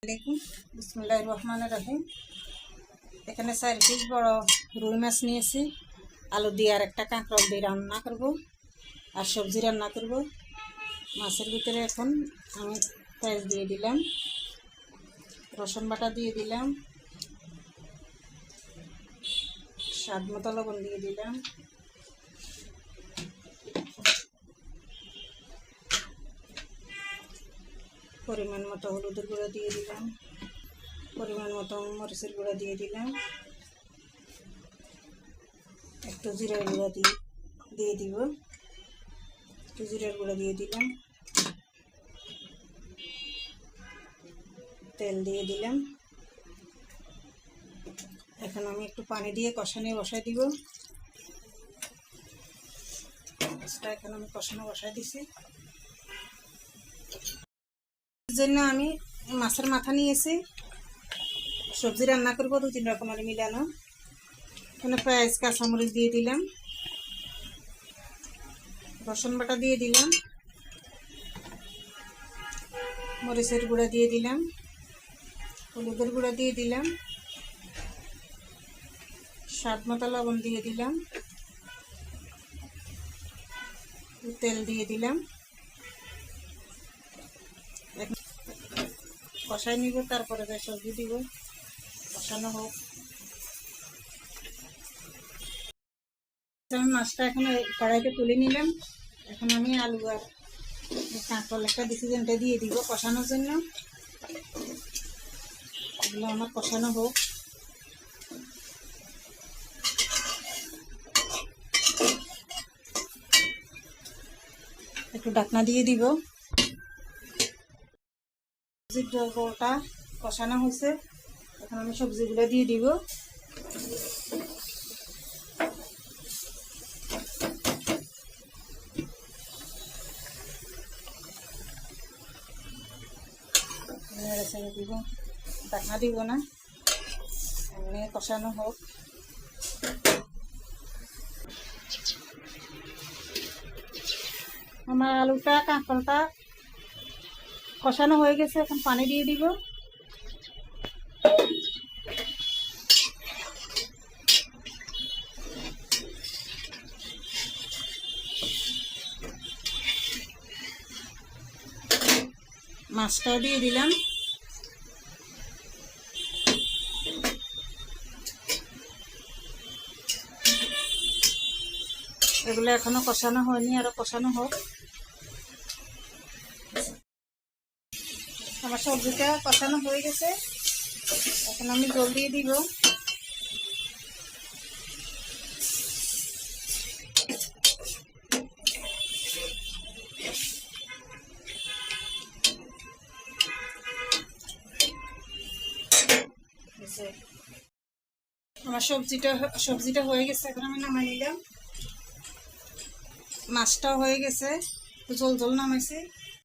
আসসালামাইকুম বিসমিল্লাহির রহমানির রহিম। এখানে 4 পিস বড় রুই মাছ নিয়েছি। আলু দিয়ে আর একটা কাঁকড়া দিয়ে রান্না করব আর সবজি রান্না করব। মাছের ভিতরে এখন আমি পেঁয়াজ দিয়ে দিলাম, রসুন বাটা দিয়ে দিলাম, স্বাদ মতো লবণ দিয়ে দিলাম, পরিমাণ মতো হলুদের গুঁড়া দিয়ে দিলাম, পরিমাণ মতো মরিচের গুঁড়া দিয়ে দিলাম, একটু জিরার গুঁড়া দিয়ে দিব, একটু জিরার গুঁড়া দিয়ে দিলাম, তেল দিয়ে দিলাম। এখন আমি একটু পানি দিয়ে কষানো বসাই দিব। এখন আমি কষানো বসাই দিছি। জন্য আমি মাছের মাথা নিয়েছি, সবজি রান্না করবো 2-3 রকমের মিলানো। এখানে পেঁয়াজ কাঁচামরিচ দিয়ে দিলাম, রসুন বাটা দিয়ে দিলাম, মরিচের গুঁড়া দিয়ে দিলাম, হলুদের গুঁড়া দিয়ে দিলাম, স্বাদ মতো লবণ দিয়ে দিলাম, তেল দিয়ে দিলাম। কষাই নিব, তারপরে সবজি দিব। কষানো হোক। আমি মাছটা এখন কড়াইতে তুলে নিলাম। এখন আমি আলু আর কাঁকড়া একটা ডিসিশনটা দিয়ে দিব কষানোর জন্য। এগুলো আমার কষানো হোক। একটু ঢাকনা দিয়ে দিব। সবজিটা কষানো হয়েছে, এখন আমি সবজিগুলো দিয়ে দিব। দিব, ঢাকনা দিব না, এমনি কষানো হোক। আমার আলুটা কাঁকড়াটা কষানো হয়ে গেছে, এখন পানি দিয়ে দিব। মাছটাও দিয়ে দিলাম। এগুলো এখনো কষানো হয়নি, আরো কষানো হোক। আমার সবজিটা কষানো হয়ে গেছে, এখন আমি জল দিয়ে দিব। আমার সবজিটা হয়ে গেছে, এখন আমি নামাই নিলাম। মাছটাও হয়ে গেছে, জল নামাইছি।